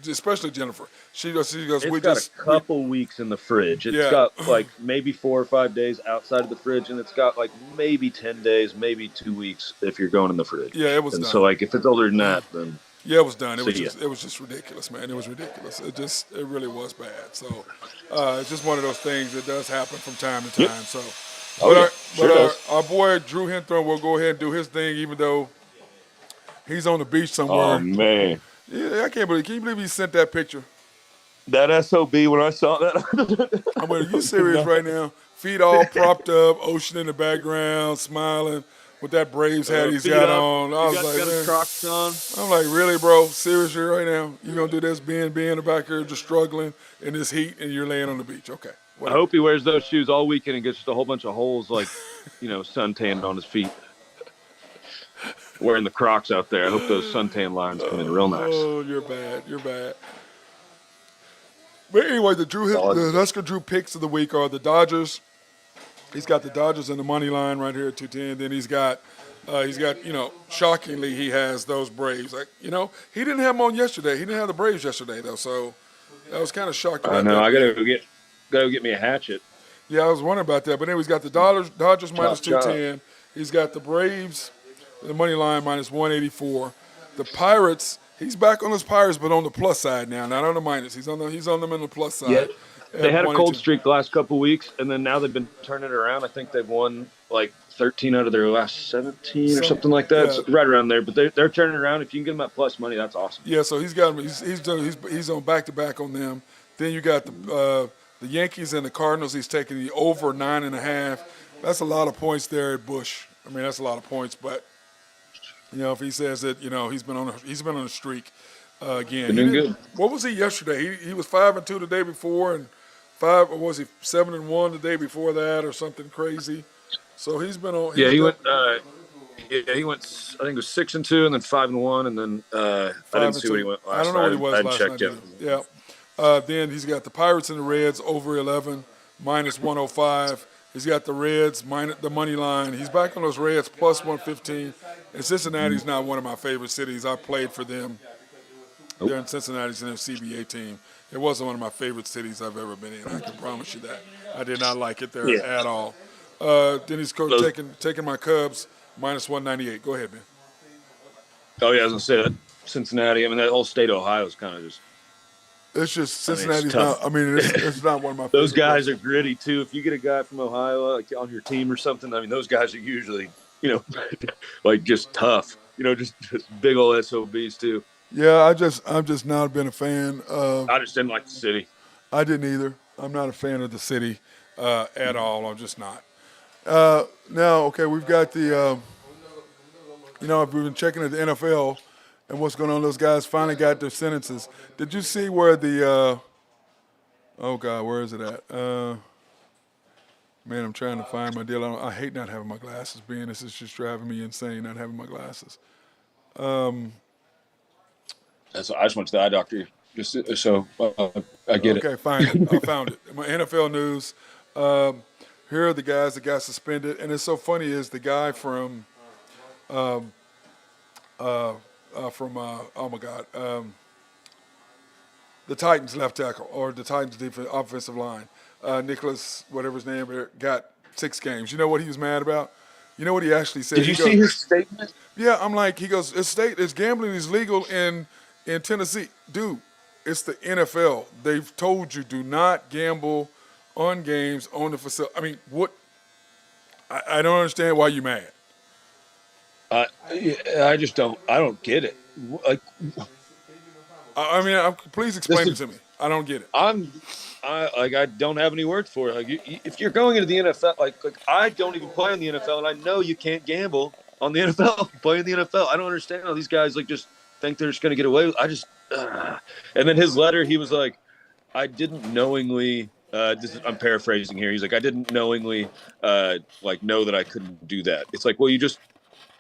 especially Jennifer. She goes, it's got a couple weeks in the fridge. It's got maybe 4 or 5 days outside of the fridge, and it's got maybe 10 days, maybe 2 weeks if you're going in the fridge. Yeah, it was. And so if it's older than that, then Yeah, it was done. See It was just ridiculous, man. It was ridiculous. It really was bad. So it's just one of those things that does happen from time to Yep. time. So, Oh, yeah. Sure does. our boy Drew Henthorne will go ahead and do his thing, even though he's on the beach Oh, somewhere. man. Yeah, I can't believe. Can you believe he sent that picture? That SOB, when I saw that. I mean, are you serious right now? Feet all propped up, ocean in the background, smiling with that Braves hat he's got on. I was like, got his man. Crocs on. I'm like, really, bro? Seriously, right now? You gonna do this, being back here just struggling in this heat, and you're laying on the beach? Okay. I Whatever. hope he wears those shoes all weekend and gets just a whole bunch of holes, like, suntan on his feet. Wearing the Crocs out there. I hope those suntan lines come in real nice. Oh, you're bad. You're bad. But anyway, the Husker Drew picks of the week are the Dodgers. He's got the Dodgers in the money line right here at 210. Then he's got, shockingly, he has those Braves. Like, he didn't have them on yesterday. He didn't have the Braves yesterday, though. So that was kind of shocking. I know. I gotta go get me a hatchet. Yeah, I was wondering about that. But anyway, he's got the Dodgers minus 210. He's got the Braves, the money line minus 184. The Pirates, he's back on his Pirates, but on the plus side now, not on the minus. He's on them in the plus side. Yeah. They had a cold streak the last couple of weeks, and then now they've been turning it around. I think they've won like 13 out of their last 17 or something like that. Yeah. It's right around there. But they're turning around. If you can get them at plus money, that's awesome. Yeah, so he's on back-to-back on them. Then you got the Yankees and the Cardinals. He's taking the over 9.5. That's a lot of points there at Busch. I mean, that's a lot of points. But if he says that he's been on a streak again. Been doing good. What was he yesterday? He was 5-2 the day before, and 7-1 the day before that, or something crazy. So he's been on. He went. He went. I think it was 6-2, and then 5-1, and then I didn't see what he went last. I don't know what he was last checked night. Yeah. Then he's got the Pirates and the Reds over 11 minus 105. He's got the Reds minus the money line. He's back on those Reds plus 115. And Cincinnati's not one of my favorite cities. I played for them. They're in Cincinnati's in their CBA team. It wasn't one of my favorite cities I've ever been in. I can promise you that. I did not like it there at all. Then he's taking my Cubs minus 198. Go ahead, Ben. Oh, yeah, I was going to say that. Cincinnati, I mean, that whole state of Ohio is kind of just. It's just Cincinnati's not. I mean, it's not one of my. Those guys are gritty too. If you get a guy from Ohio like on your team or something, I mean, those guys are usually, like just tough. Just big old SOBs too. Yeah, I've just not been a fan of. I just didn't like the city. I didn't either. I'm not a fan of the city at all. I'm just not. Now, okay, we've got the. We've been checking at the NFL. And what's going on? Those guys finally got their sentences. Did you see where the oh God, where is it at? Man, I'm trying to find my deal. I hate not having my glasses. This is just driving me insane not having my glasses. I just went to the eye doctor just so I get it. Okay, fine. I found it. My NFL news. Here are the guys that got suspended, and it's so funny is the guy from the Titans left tackle, or the Titans offensive line. Nicholas, whatever his name, got 6 games. You know what he was mad about? You know what he actually said? Did you see his statement? Yeah, I'm like, he goes, it's gambling is legal in Tennessee. Dude, it's the NFL. They've told you do not gamble on games on the facility. I mean, what? I don't understand why you're mad. I just don't. I don't get it. Like, I mean, please explain it to me. I don't get it. I don't have any words for it. Like, if you're going into the NFL, like I don't even play in the NFL, and I know you can't gamble on the NFL. You play in the NFL. I don't understand how these guys just think they're just going to get away with. And then his letter, he was like, I didn't knowingly. I'm paraphrasing here. He's like, I didn't knowingly know that I couldn't do that. It's like, well, you just.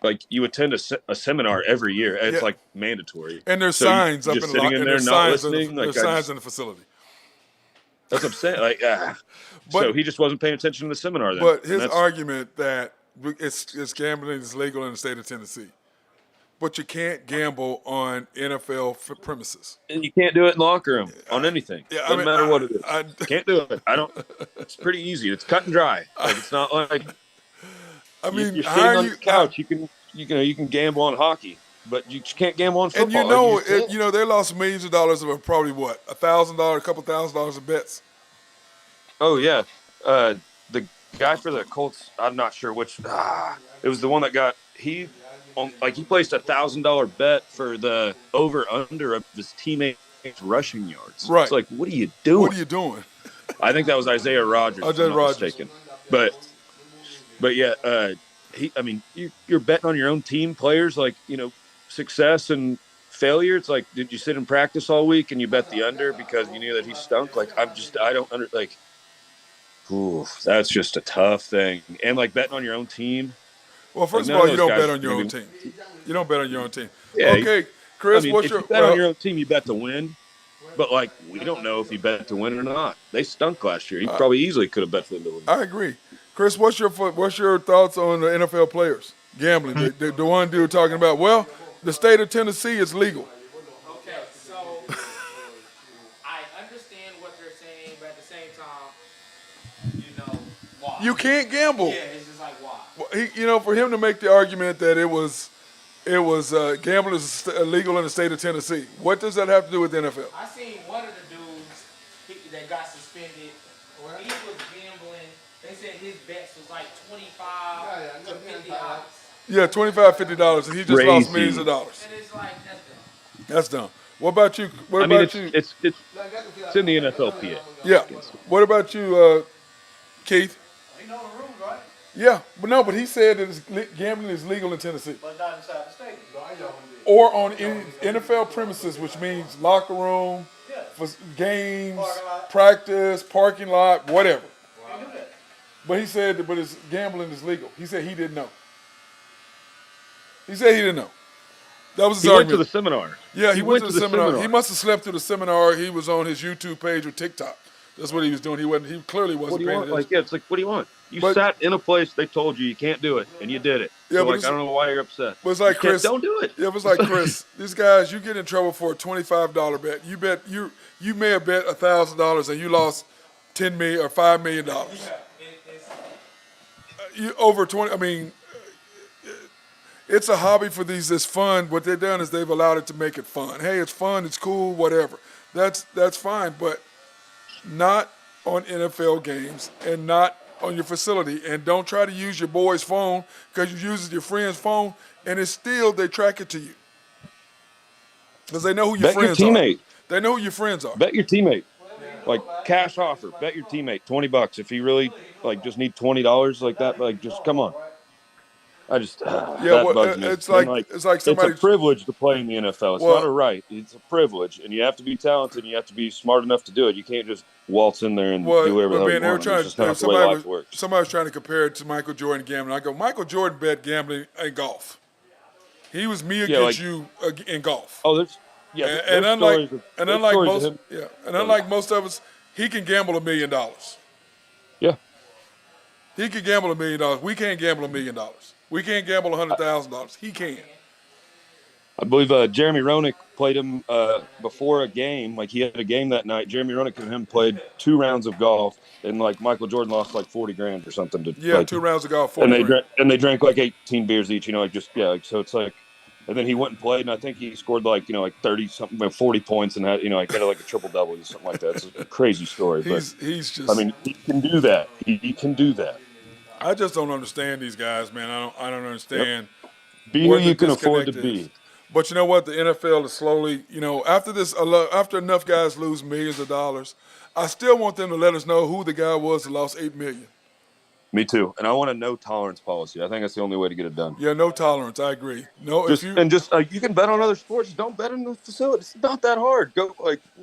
Like, you attend a seminar every year. It's like mandatory. And there's signs up in the sitting in there not listening. There's signs in the facility. That's what I'm saying. Like, so he just wasn't paying attention to the seminar then. But his argument that it's gambling is legal in the state of Tennessee. But you can't gamble on NFL premises. And you can't do it in the locker room on anything. Doesn't matter what it is. Can't do it. It's pretty easy. It's cut and dry. Like, it's not like. I mean, you're sitting on the couch. You can gamble on hockey. but you can't gamble on And football. they lost millions of dollars of probably what, $1,000, a couple $1,000 of bets. Oh yeah, the guy for the Colts. I'm not sure which. It was the one that he placed $1,000 bet for the over under of his teammates' rushing yards. Right. It's like, what are you doing? What are you doing? I think that was Isaiah Rodgers, if I'm not mistaken. But yeah, you're betting on your own team players, success and failure. It's like, did you sit in practice all week and you bet the under because you knew that he stunk? That's just a tough thing. And betting on your own team. Well, first of all, you don't bet on your own team. You don't bet on your own team. Yeah, okay, Chris, if you bet on your own team, you bet to win. But we don't know if he bet to win or not. They stunk last year. He probably easily could have bet them to win. I agree, Chris. What's your thoughts on the NFL players gambling? The one dude talking about, well, the state of Tennessee is legal. Okay, so I understand what they're saying, but at the same time, why? You can't gamble. Yeah, it's just like why? Well, for him to make the argument that it was gambling is illegal in the state of Tennessee. What does that have to do with the NFL? I seen one of the dudes that got suspended. He was gambling. They said his bets was like $25 to $50. Yeah, $25, $50, and he just lost millions of dollars. And it's like that's dumb. That's dumb. What about you? It's in the NFLPA. Yeah. What about you, Keith? Ain't no rules, right? Yeah, but he said that gambling is legal in Tennessee. But not inside the stadium. Or on any NFL premises, which means locker room, for games, practice, parking lot, whatever. But he said that gambling is legal. He said he didn't know. That was his argument. He went to the seminar. Yeah, he went to the seminar. He must have slept through the seminar. He was on his YouTube page or TikTok. That's what he was doing. He clearly wasn't paying attention. It's like, what do you want? You sat in a place they told you can't do it, and you did it. Yeah, so I don't know why you're upset. But it's like, Chris, don't do it. Yeah, it was like, Chris, these guys, you get in trouble for a $25 bet. You may have bet $1,000 and you lost $10 million or $5 million. You over 20. I mean, it's a hobby for these. It's fun. What they've done is they've allowed it to make it fun. Hey, it's fun. It's cool. Whatever. That's fine, but not on NFL games and not on your facility. And don't try to use your boy's phone because you use your friend's phone, and it's still they track it to you because they know who your friends are. They know who your friends are. Bet your teammate. Cash offer. Bet your teammate $20 if you really just need $20 like that. Just come on. I just that bugs me. It's like somebody. It's a privilege to play in the NFL. It's not a right. It's a privilege, and you have to be talented. And you have to be smart enough to do it. You can't just waltz in there and do whatever the hell you want. Somebody was trying to compare it to Michael Jordan gambling. I go, Michael Jordan bet gambling in golf. He was me against you in golf. Oh, unlike most of us, he can gamble $1 million. Yeah, he can gamble $1 million. We can't gamble $1 million. We can't gamble $100,000. He can. I believe Jeremy Roenick played him before a game. He had a game that night. Jeremy Roenick and him played 2 rounds of golf, and Michael Jordan lost $40,000 or something. 2 rounds of golf. And they drank 18 beers each. So it's and then he went and played, and I think he scored 30 something, 40 points, and had had a triple double or something like that. It's a crazy story. He's just. I mean, he can do that. He can do that. I just don't understand these guys, man. I don't understand. Yep. Be who you can afford to be. But you know what? The NFL is slowly, after enough guys lose millions of dollars, I still want them to let us know who the guy was that lost $8 million. Me too. And I want a no tolerance policy. I think that's the only way to get it done. Yeah, no tolerance. I agree. No, you can bet on other sports. Don't bet in the facility. It's not that hard. Go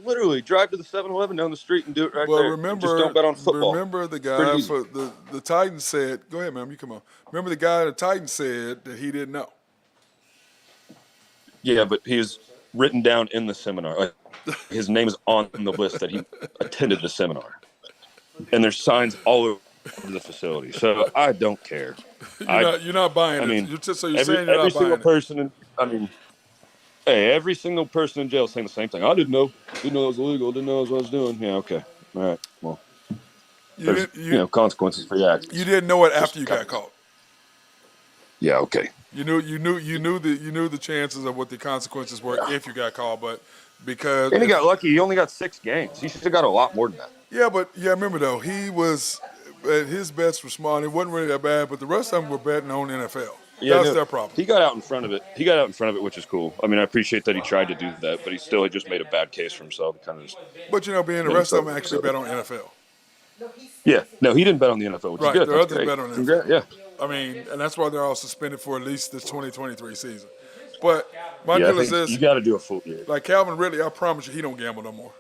literally drive to the 7-Eleven down the street and do it right there. Remember, just don't bet on football. Remember the guy for the Titans said, "Go ahead, man. You come on." Remember the guy at the Titans said that he didn't know. Yeah, but he is written down in the seminar. His name is on the list that he attended the seminar, and there's signs all over the facility. So I don't care. You're not buying it. I mean, every single person. Every single person in jail is saying the same thing. I didn't know. Didn't know it was illegal. Didn't know what I was doing. Yeah. Okay. All right. Well, there's consequences for your actions. You didn't know it after you got caught. Yeah, okay. You knew the chances of what the consequences were if you got called, but because And he got lucky. He only got 6 games. He should have got a lot more than that. yeah, remember though, he was his bets were small. It wasn't really that bad, but the rest of them were betting on NFL. Yeah, That's no, their problem. he got out in front of it. He got out in front of it, which is cool. I mean, I appreciate that he tried to do that, but he still had just made a bad case for himself. Kind of just But being the made rest of himself them look actually silly. bet on NFL. Yeah, no, he didn't bet on the NFL, which is Right, good. the That's others great. bet on NFL. Congrats. Yeah, I mean, and that's why they're all suspended for at least this 2023 season. But my yeah. I deal is think you this: got to do a full year. like Calvin Ridley, I promise you, he don't gamble no more.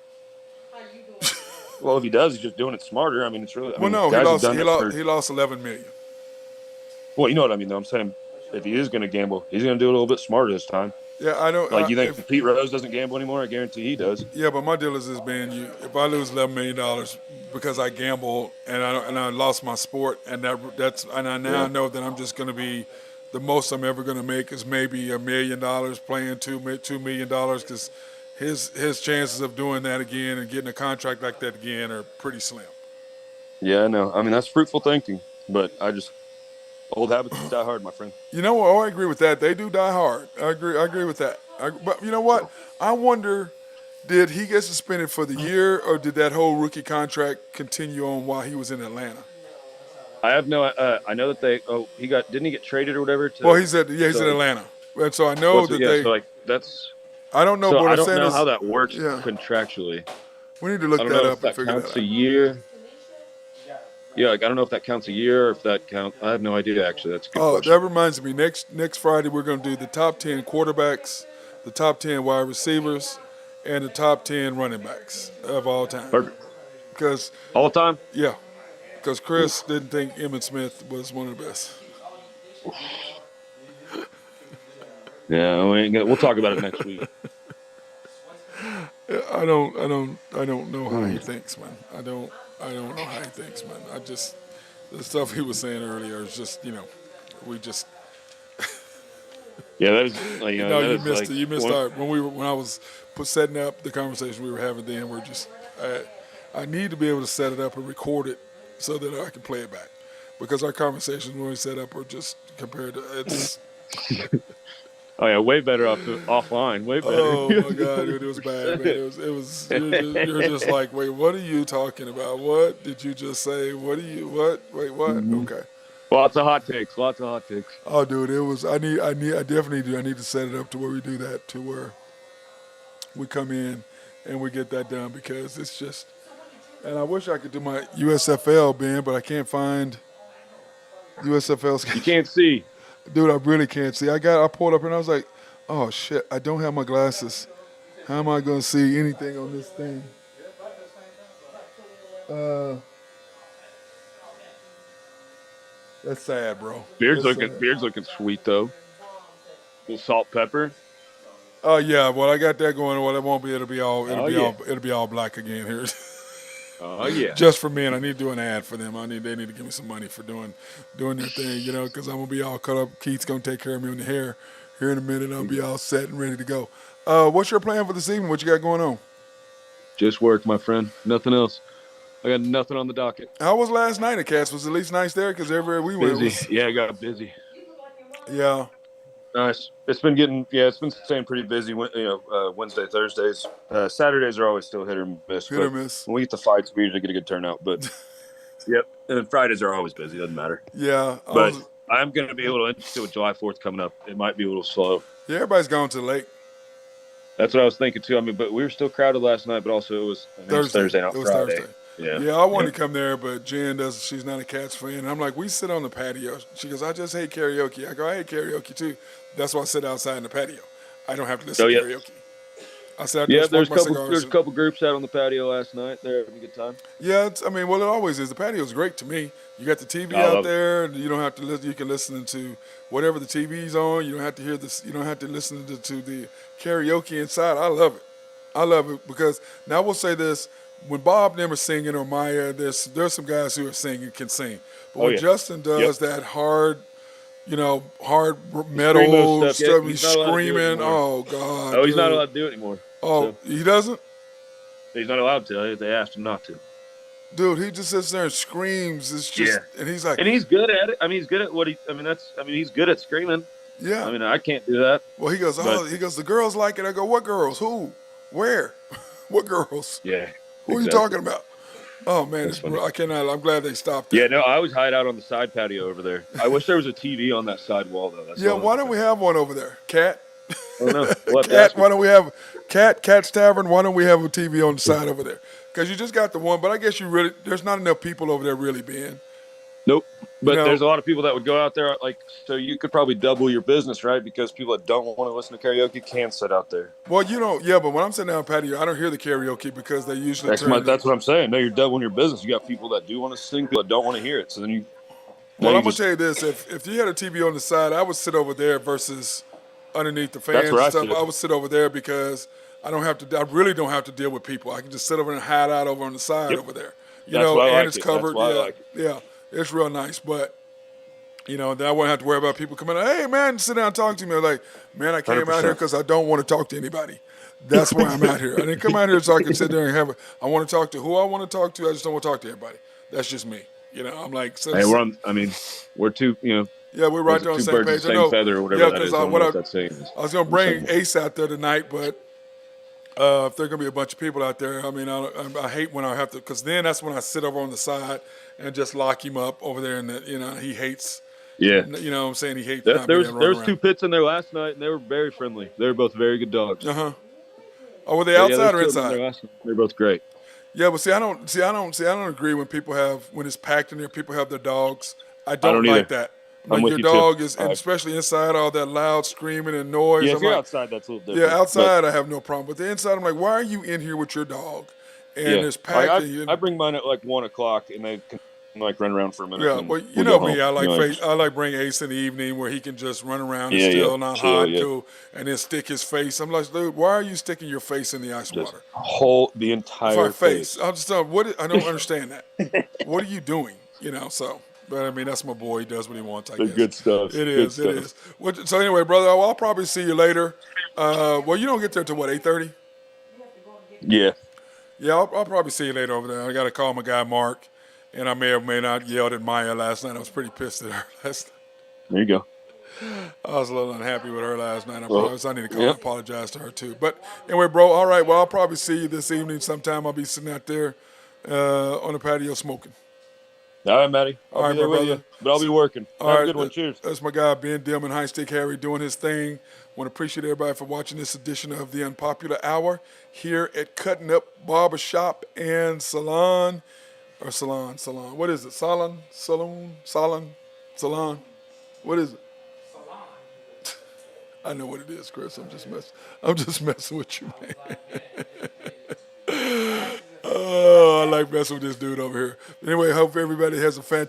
Well, if he does, he's just doing it smarter. I mean, it's really. I Well, mean, no, guys have done it for. he lost 11 million. Well, you know what I mean, though. I'm saying if he is going to gamble, he's going to do it a little bit smarter this time. Yeah, I know. Like, you think Pete Rose doesn't gamble anymore? I guarantee he does. Yeah, but my deal is this, Ben. If I lose $11 million because I gambled and I lost my sport, and I know that I'm just going to be the most I'm ever going to make is maybe $1 million playing $2 million because his chances of doing that again and getting a contract like that again are pretty slim. Yeah, I know. I mean, that's fruitful thinking, but old habits die hard, my friend. You know what? Oh, I agree with that. They do die hard. I agree with that. But you know what? I wonder, did he get suspended for the year, or did that whole rookie contract continue on while he was in Atlanta? I have no. I know that didn't he get traded or whatever? Well, he's in Atlanta, and so I know that's. I don't know. So what I I'm don't saying know is, how that works yeah. contractually. We need to look I don't that know up if and that figure counts that a out. year. Yeah, like, I don't know if that counts a year or if that counts. I have no idea, actually. That's a good question. That reminds me. Next Friday, we're going to do the top 10 quarterbacks, the top 10 wide receivers, and the top 10 running backs of all time. Perfect. Because all the time? Yeah. Because Chris didn't think Emmitt Smith was one of the best. Yeah, we'll talk about it next week. I don't know how he thinks, man. I don't know how he thinks, man. The stuff he was saying earlier is just, we just. Yeah, that is like, you missed when I was setting up the conversation we were having then. We're just, I need to be able to set it up and record it so that I can play it back, because our conversations when we set up are just compared to it's. Oh yeah, way better offline. Way better. Oh my God, dude, it was bad, man. It was. You're just like, wait, what are you talking about? What did you just say? What? Wait, what? Mm-hmm. Okay. Lots of hot takes. Oh, dude, it was. I definitely do. I need to set it up to where we do that, to where we come in and we get that done, because it's just. And I wish I could do my USFL, Ben, but I can't find USFL. You can't see. Dude, I really can't see. I pulled up and I was like, oh shit, I don't have my glasses. How am I gonna see anything on this thing? That's sad, bro. Beard's looking sweet though. A little salt, pepper. Oh yeah, well I got that going. Well, it won't be. It'll be all black again here. Oh yeah. Just for men, I need to do an ad for them. They need to give me some money for doing their thing, because I'm gonna be all cut up. Keith's gonna take care of me on the hair here in a minute. I'll be all set and ready to go. What's your plan for this evening? What you got going on? Just work, my friend. Nothing else. I got nothing on the docket. How was last night at Cats? Was it at least nice there? Because everywhere we went, I got busy. Yeah. Nice. It's been staying pretty busy. Wednesday, Thursdays, Saturdays are always still hit or miss. Hit or miss. When we get the fights, we usually get a good turnout. But yep, and then Fridays are always busy. Doesn't matter. Yeah. But I'm going to be able to enter with July 4th coming up. It might be a little slow. Yeah, everybody's going to the lake. That's what I was thinking too. I mean, but we were still crowded last night. But also it was Thursday, not Friday. Thursday. Yeah, I wanted to come there, but Jen she's not a Cats fan. And I'm like, we sit on the patio. She goes, I just hate karaoke. I go, I hate karaoke too. That's why I sit outside in the patio. I don't have to listen to karaoke. I said, there's a couple groups out on the patio last night. They're having a good time. Yeah, it always is. The patio is great to me. You got the TV out there. You don't have to listen. You can listen to whatever the TV's on. You don't have to hear this. You don't have to listen to the karaoke inside. I love it. I love it because now we'll say this. When Bob and them are singing or Maya, there's some guys who are singing can sing. But when Justin does that hard metal stuff, he's screaming. Oh God! Oh, he's not allowed to do it anymore. Oh, so. He doesn't? He's not allowed to. They asked him not to. Dude, he just sits there and screams. It's just, and he's like, and he's good at it. I mean, he's good at what he. I mean, he's good at screaming. yeah. I mean, I can't do that. Well, he goes, but, the girls like it. I go, what girls? Who? Where? What girls? Yeah. Who are you talking about? Oh man, I cannot. I'm glad they stopped that. Yeah, no, I always hide out on the side patio over there. I wish there was a TV on that side wall though. That's why don't we have one over there, Cat? I don't know. Cat, why don't we have Cat's Tavern? Why don't we have a TV on the side over there? Because you just got the one, but I guess there's not enough people over there really being. Nope. But there's a lot of people that would go out there, so you could probably double your business, right? Because people that don't want to listen to karaoke can sit out there. Well, but when I'm sitting down patio, I don't hear the karaoke because they usually that's what I'm saying. No, you're doubling your business. You got people that do want to sing, people that don't want to hear it. So then you. Well, I'm going to tell you this. If you had a TV on the side, I would sit over there versus underneath the fans and stuff. I would sit over there because I really don't have to deal with people. I can just sit over and hide out over on the side over there. It's covered. Yeah. It's real nice, but then I wouldn't have to worry about people coming out. Hey, man, sit down and talk to me. I'm like, man, I came 100%. Out here because I don't want to talk to anybody. That's why I'm out here. I didn't come out here so I can sit there and I want to talk to who I want to talk to. I just don't want to talk to everybody. That's just me. I'm like, hey, we're two, yeah, we're right there on the same page. Same feather or whatever that is. I was going to bring Ace out there tonight, but if there's going to be a bunch of people out there, I hate when I have to, because then that's when I sit over on the side and just lock him up over there, and he hates. Yeah. You know what I'm saying? He hates. There was two pits in there last night, and they were very friendly. They were both very good dogs. Uh-huh. Oh, were they outside or inside? They're both great. Yeah, but I don't agree when it's packed in there, people have their dogs. I don't like that. Like your dog is, and especially inside, all that loud screaming and noise. Yeah, if you're outside, that's a little different. Yeah, outside I have no problem. But the inside, I'm like, why are you in here with your dog? And it's packed. I bring mine at 1:00, and they can run around for a minute. Yeah, well, you know me. I like bring Ace in the evening where he can just run around and still not hot, cool, and then stick his face. I'm like, dude, why are you sticking your face in the ice water? The entire face. I'm just I don't understand that. What are you doing? So. But that's my boy. He does what he wants. I guess. Good stuff. It is. So anyway, brother, I'll probably see you later. Well, you don't get there till what, 8:30? Yeah. Yeah, I'll probably see you later over there. I got to call my guy Mark, and I may or may not yelled at Maya last night. I was pretty pissed at her last night. There you go. I was a little unhappy with her last night. I need to call and apologize to her too. But anyway, bro. All right. Well, I'll probably see you this evening sometime. I'll be sitting out there on the patio smoking. All right, Matty. I'll be there with you, but I'll be working. Have a good one. Cheers. That's my guy, Ben Dillman, High Stick Harry, doing his thing. Want to appreciate everybody for watching this edition of the Unpopular Hour here at Cutting Up Barbershop and Salon. Salon. What is it? Salon? What is it? Salon. I know what it is, Chris. I'm just messing with you, man. Oh, I like messing with this dude over here. Anyway, hope everybody has a fantastic